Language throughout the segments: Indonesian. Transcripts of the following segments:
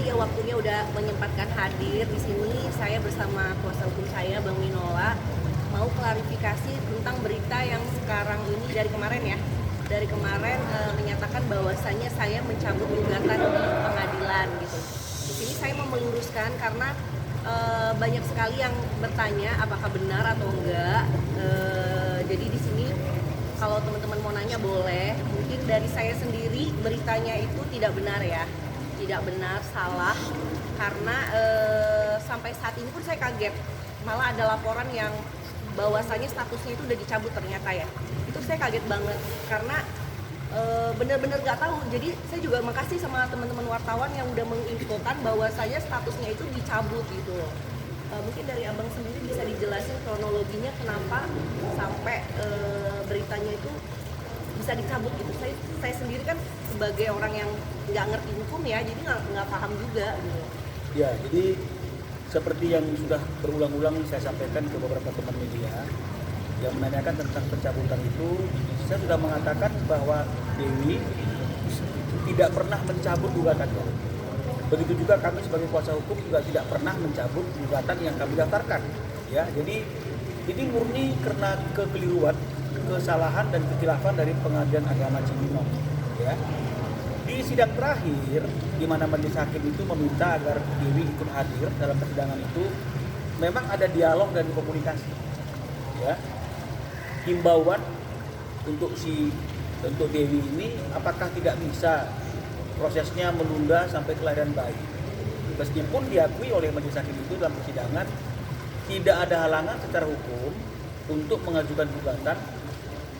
kasih ya waktunya udah menyempatkan hadir di sini. Saya bersama kuasa hukum saya, Bang Minola, mau klarifikasi tentang berita yang sekarang ini dari kemarin ya. Dari kemarin menyatakan bahwasannya saya mencabut gugatan di pengadilan gitu. Di sini saya mau meluruskan karena banyak sekali yang bertanya apakah benar atau enggak. Jadi di sini kalau teman-teman mau nanya boleh. Mungkin dari saya sendiri beritanya itu tidak benar ya, tidak benar, salah. Karena sampai saat ini pun saya kaget. Malah ada laporan yang bahwasanya statusnya itu udah dicabut ternyata ya. Itu saya kaget banget karena bener-bener nggak tahu. Jadi saya juga makasih sama teman-teman wartawan yang udah menginfokan bahwasanya statusnya itu dicabut gitu loh. Mungkin dari abang sendiri bisa dijelasin kronologinya kenapa sampai beritanya itu bisa dicabut gitu. Saya sendiri kan sebagai orang yang nggak ngerti hukum ya, jadi nggak paham juga gitu. Ya, jadi seperti yang sudah berulang-ulang saya sampaikan ke beberapa teman media yang menanyakan tentang pencabutan itu, saya sudah mengatakan bahwa Dewi tidak pernah mencabut gugatannya. Begitu juga kami sebagai kuasa hukum juga tidak pernah mencabut gugatan yang kami daftarkan. Ya, jadi ini murni karena kekeliruan, kesalahan dan kekhilafan dari Pengadilan Agama Cibinong. Ya. Di sidang terakhir, di mana majelis hakim itu meminta agar Dewi ikut hadir dalam persidangan itu, memang ada dialog dan komunikasi. Ya. Himbauan untuk Dewi ini, apakah tidak bisa prosesnya menunda sampai kelahiran bayi. Meskipun diakui oleh majelis hakim itu dalam persidangan, tidak ada halangan secara hukum untuk mengajukan gugatan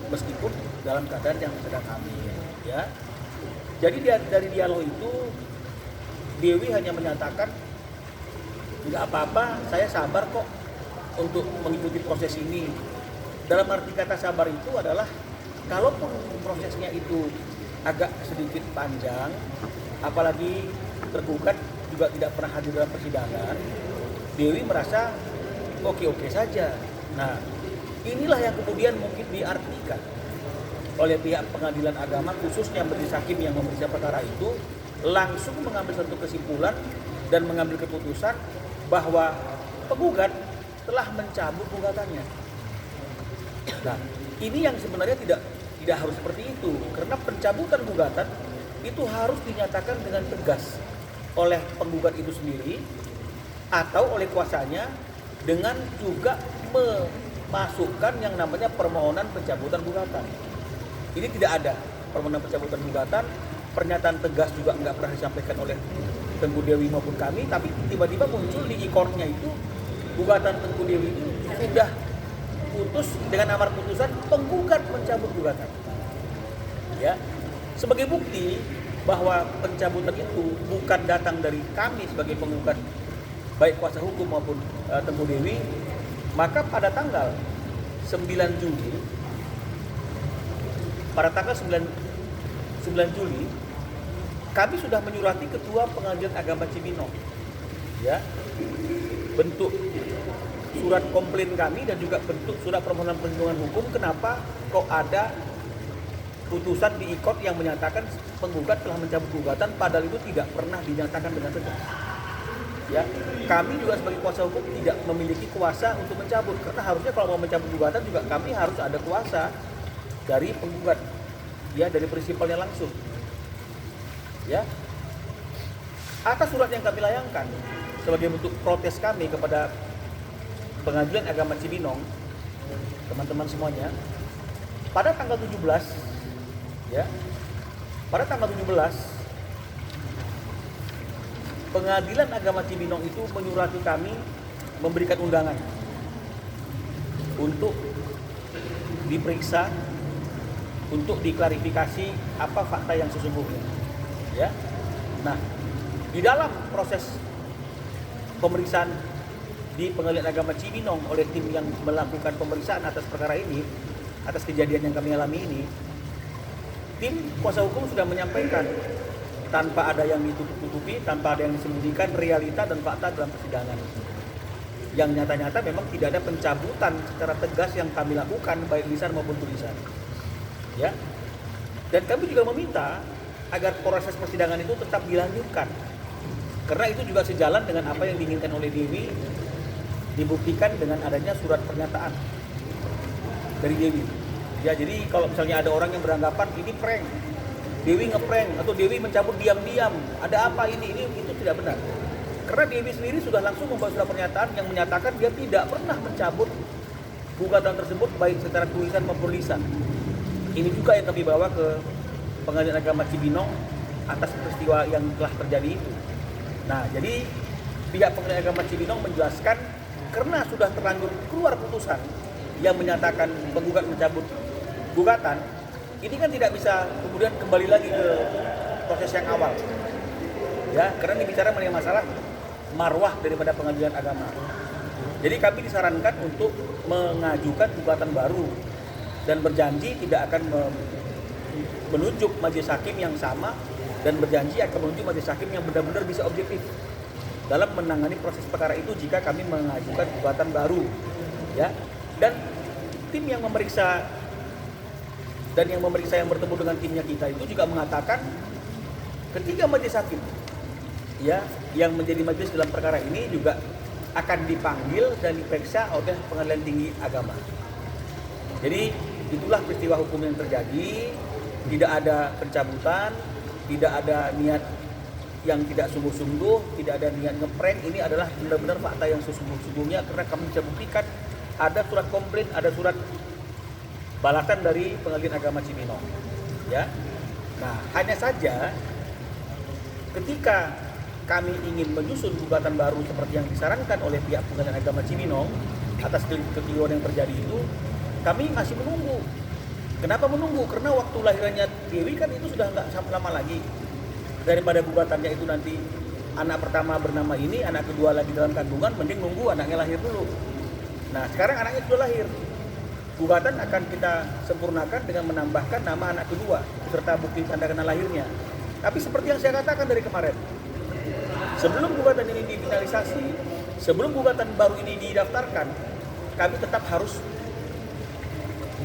meskipun dalam keadaan yang sedang hamil. Ya. Jadi dari dialog itu Dewi hanya menyatakan nggak apa-apa, saya sabar kok untuk mengikuti proses ini. Dalam arti kata sabar itu adalah kalaupun prosesnya itu agak sedikit panjang, apalagi tergugat juga tidak pernah hadir dalam persidangan, Dewi merasa oke-oke saja. Nah, inilah yang kemudian mungkin diartikan oleh pihak pengadilan agama, khususnya majelis hakim yang memeriksa perkara itu, langsung mengambil satu kesimpulan dan mengambil keputusan bahwa penggugat telah mencabut gugatannya. Nah, ini yang sebenarnya tidak harus seperti itu, karena pencabutan gugatan itu harus dinyatakan dengan tegas oleh penggugat itu sendiri atau oleh kuasanya, dengan juga memasukkan yang namanya permohonan pencabutan gugatan. Ini tidak ada permohonan pencabutan gugatan, pernyataan tegas juga nggak pernah disampaikan oleh Tengku Dewi maupun kami, tapi tiba-tiba muncul di e-courtnya itu gugatan Tengku Dewi itu sudah putus dengan amar putusan penggugat mencabut gugatan. Ya, sebagai bukti bahwa pencabutan itu bukan datang dari kami sebagai penggugat, baik kuasa hukum maupun Tengku Dewi, maka pada tanggal 9 Juli, kami sudah menyurati Ketua Pengadilan Agama Cibinong, ya, bentuk surat komplain kami dan juga bentuk surat permohonan perlindungan hukum kenapa kok ada putusan di e-court yang menyatakan penggugat telah mencabut gugatan, padahal itu tidak pernah dinyatakan dengan tegas. Ya, kami juga sebagai kuasa hukum tidak memiliki kuasa untuk mencabut, karena harusnya kalau mau mencabut gugatan juga kami harus ada kuasa dari penggugat, ya, dari prinsipalnya langsung. Ya, atas surat yang kami layangkan sebagai bentuk protes kami kepada Pengadilan Agama Cibinong, teman-teman semuanya, pada tanggal 17, ya, pada tanggal 17, Pengadilan Agama Cibinong itu menyurati kami, memberikan undangan untuk diperiksa, untuk diklarifikasi apa fakta yang sesungguhnya. Ya, nah, di dalam proses pemeriksaan di Pengadilan Agama Cibinong oleh tim yang melakukan pemeriksaan atas perkara ini, atas kejadian yang kami alami ini, tim kuasa hukum sudah menyampaikan tanpa ada yang ditutup-tutupi, tanpa ada yang disembunyikan realita dan fakta dalam persidangan. Yang nyata-nyata memang tidak ada pencabutan secara tegas yang kami lakukan, baik lisan maupun tulisan. Ya. Dan kami juga meminta agar proses persidangan itu tetap dilanjutkan. Karena itu juga sejalan dengan apa yang diinginkan oleh Dewi, dibuktikan dengan adanya surat pernyataan dari Dewi. Ya, jadi kalau misalnya ada orang yang beranggapan ini prank, Dewi ngeprank atau Dewi mencabut diam-diam, ada apa ini itu tidak benar. Karena Dewi sendiri sudah langsung membuat surat pernyataan yang menyatakan dia tidak pernah mencabut gugatan tersebut baik secara tulisan maupun lisan. Ini juga yang kami bawa ke Pengadilan Agama Cibinong atas peristiwa yang telah terjadi itu. Nah, jadi pihak Pengadilan Agama Cibinong menjelaskan karena sudah terlanjur keluar putusan yang menyatakan penggugat mencabut gugatan, ini kan tidak bisa kemudian kembali lagi ke proses yang awal. Ya, karena ini bicara mengenai masalah marwah daripada Pengadilan Agama. Jadi kami disarankan untuk mengajukan gugatan baru dan berjanji tidak akan menunjuk majelis hakim yang sama dan berjanji akan menunjuk majelis hakim yang benar-benar bisa objektif dalam menangani proses perkara itu jika kami mengajukan gugatan baru, ya. Dan tim yang memeriksa yang bertemu dengan timnya kita itu juga mengatakan ketiga majelis hakim, ya, yang menjadi majelis dalam perkara ini juga akan dipanggil dan diperiksa oleh Pengadilan Tinggi Agama. Jadi itulah peristiwa hukum yang terjadi, tidak ada pencabutan, tidak ada niat yang tidak sungguh-sungguh, tidak ada niat ngeprank. Ini adalah benar-benar fakta yang sesungguh-sungguhnya karena kami bisa buktikan ada surat komplain, ada surat balasan dari Pengadilan Agama Cibinong. Ya. Nah, hanya saja ketika kami ingin menyusun gugatan baru seperti yang disarankan oleh pihak Pengadilan Agama Cibinong atas kekeliruan yang terjadi itu, kami masih menunggu. Kenapa menunggu? Karena waktu lahirannya Dewi kan itu sudah nggak lama lagi. Daripada gugatannya itu nanti anak pertama bernama ini, anak kedua lagi dalam kandungan, mending nunggu anaknya lahir dulu. Nah, sekarang anaknya sudah lahir. Gugatan akan kita sempurnakan dengan menambahkan nama anak kedua serta bukti tanda kenal lahirnya. Tapi seperti yang saya katakan dari kemarin, sebelum gugatan ini difinalisasi, sebelum gugatan baru ini didaftarkan, kami tetap harus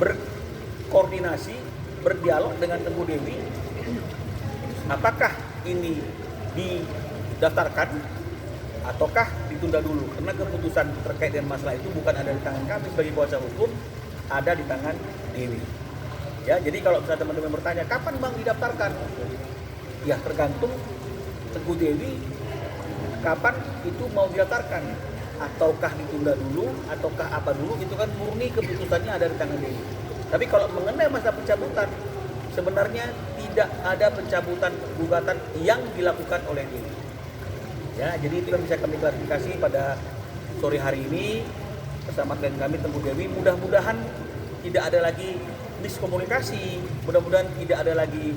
berkoordinasi, berdialog dengan Teguh Dewi. Apakah ini didaftarkan ataukah ditunda dulu? Karena keputusan terkait dengan masalah itu bukan ada di tangan kami sebagai kuasa hukum, ada di tangan Dewi. Ya, jadi kalau misalnya teman-teman bertanya kapan Bang didaftarkan, ya tergantung Teguh Dewi kapan itu mau didaftarkan, ataukah ditunda dulu, ataukah apa dulu, itu kan murni keputusannya ada di tangan Dewi. Tapi kalau mengenai masa pencabutan, sebenarnya tidak ada pencabutan gugatan yang dilakukan oleh Dewi. Ya, jadi itu yang bisa kami klarifikasi pada sore hari ini bersama klien kami Teguh Dewi. Mudah-mudahan tidak ada lagi miskomunikasi, mudah-mudahan tidak ada lagi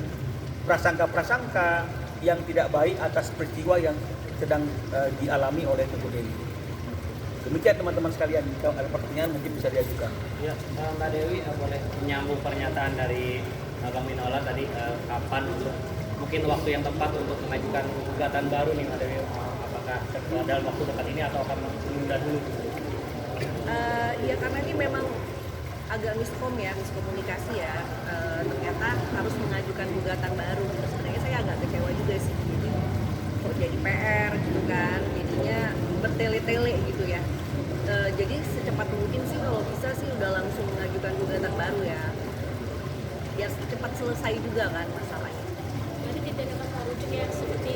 prasangka-prasangka yang tidak baik atas peristiwa yang sedang dialami oleh Teguh Dewi. Demikian teman-teman sekalian, jika ada pertanyaan mungkin bisa diajukan. Ya, Mbak Dewi, boleh menyambung pernyataan dari Bang Minola tadi, kapan untuk mungkin waktu yang tepat untuk mengajukan gugatan baru nih Mbak Dewi? Apakah dalam waktu dekat ini atau akan menunda dulu? Ya karena ini memang agak miskomunikasi ya. Ternyata harus mengajukan gugatan baru. Sebenarnya saya agak kecewa juga sih. Jadi kok jadi PR gitu kan, jadinya bertele-tele gitu ya. Jadi secepat mungkin sih kalau bisa sih udah langsung mengajukan gugatan baru ya, biar cepat selesai juga kan masalahnya. Jadi tidak dapat merujuk ya seperti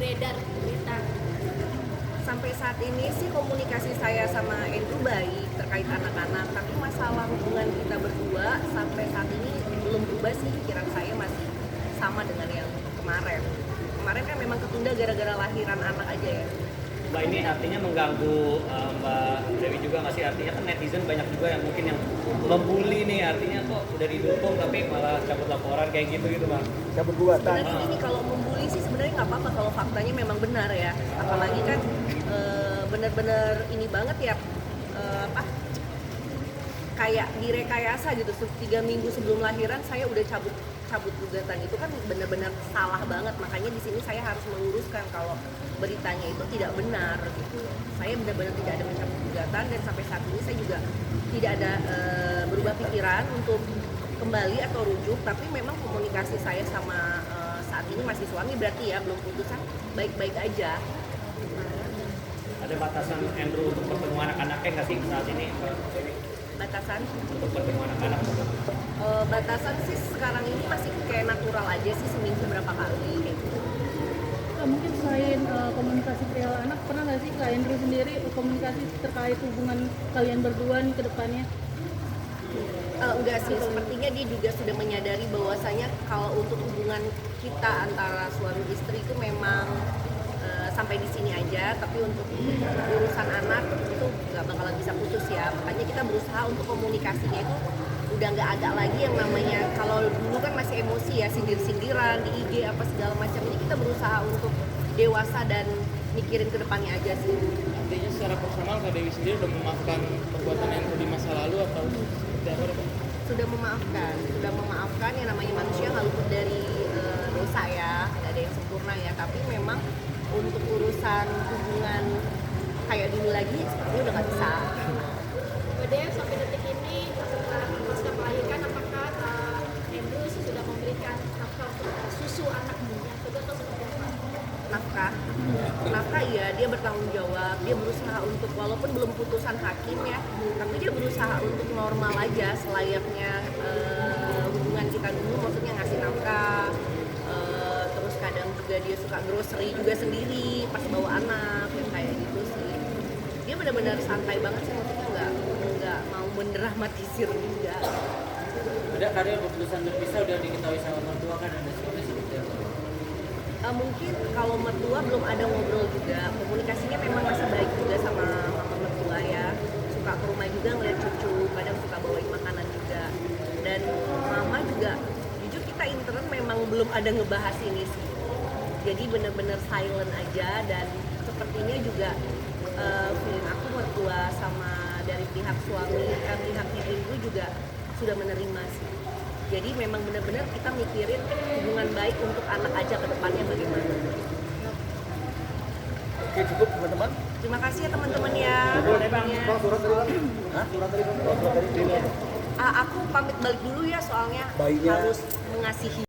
beredar berita. Sampai saat ini sih komunikasi saya sama Andrew baik terkait anak-anak, tapi masalah hubungan kita berdua sampai saat ini belum berubah sih. Pikiran saya masih sama dengan yang kemarin. Kemarin kan memang ketunda gara-gara lahiran anak aja ya. Mbak, ini artinya mengganggu Mbak Dewi juga nggak sih? Artinya kan netizen banyak juga yang mungkin yang membuli nih, artinya kok udah didukung tapi malah cabut laporan kayak gitu Bang. Cabut gugatan. Sebenarnya ini kalau membuli sih sebenarnya nggak apa-apa kalau faktanya memang benar ya. Apalagi kan benar-benar ini banget ya, kayak direkayasa gitu. 3 minggu sebelum lahiran saya udah cabut gugatan, itu kan benar-benar salah banget. Makanya di sini saya harus meluruskan kalau beritanya itu tidak benar gitu. Saya benar-benar tidak ada mencabut gugatan dan sampai saat ini saya juga tidak ada berubah pikiran untuk kembali atau rujuk. Tapi memang komunikasi saya sama saat saat ini masih suami berarti ya, belum putusan, baik-baik aja. Ada batasan Andrew untuk bertemu anak-anaknya nggak sih saat ini? Batasan Untuk bertemu anak-anak? batasan sih sekarang ini masih kayak natural aja sih, seminggu berapa kali kayak gitu. Mungkin selain komunikasi perihal anak, pernah nggak sih Kak Andrew sendiri komunikasi terkait hubungan kalian berdua nih ke depannya? Enggak sih, sepertinya dia juga sudah menyadari bahwasanya kalau untuk hubungan kita antara suami istri itu memang sampai di sini aja, tapi untuk urusan anak itu nggak bakalan bisa putus ya. Makanya kita berusaha untuk komunikasinya itu udah nggak ada lagi yang namanya, kalau dulu kan masih emosi ya, sindir-sindiran di IG apa segala macam. Ini kita berusaha untuk dewasa dan mikirin ke depannya aja sih. Artinya secara personal Kak Dewi sendiri udah memaafkan perbuatan yang di masa lalu atau seperti apa? Sudah memaafkan yang namanya manusia nggak luput dari dosa ya, nggak ada yang sempurna ya, tapi memang untuk urusan hubungan kayak dulu lagi sepertinya udah nggak bisa. Mbak Dew, sampai detik ini pasca melahirkan apakah Andrew sudah memberikan nafkah untuk susu anaknya yang kedua atau seperti apa? Nafkah iya, dia bertanggung jawab, dia berusaha untuk, walaupun belum putusan hakim ya, tapi dia berusaha untuk normal aja selayaknya hubungan kita dulu, maksudnya ngasih nafkah. Terus kadang juga dia suka grocery juga sendiri pas bawa anak, yang kayak gitu sih. Dia benar-benar santai banget sih, maksudnya nggak mau mendramatisir juga. Ada karya keputusan berpisah udah diketahui sama mertua kan, ada suami seperti apa? Mungkin kalau mertua belum ada ngobrol juga, komunikasinya memang masih baik juga sama mama mertua ya, suka ke rumah juga ngeliat cucu, kadang suka bawain makanan juga. Dan mama juga, jujur kita intern memang belum ada ngebahas ini sih, jadi bener-bener silent aja. Dan sepertinya juga feeling aku mertua sama dari pihak suami, pihaknya ibu juga sudah menerima sih. Jadi memang benar-benar kita mikirin hubungan baik untuk anak aja ke depannya bagaimana. Oke, cukup teman-teman. Terima kasih ya teman-teman ya. Bang, surat tadi Bang. Hah? Surat tadi Bang. Surat tadi. Aku pamit balik dulu ya, soalnya Bayinya. harus mengasihi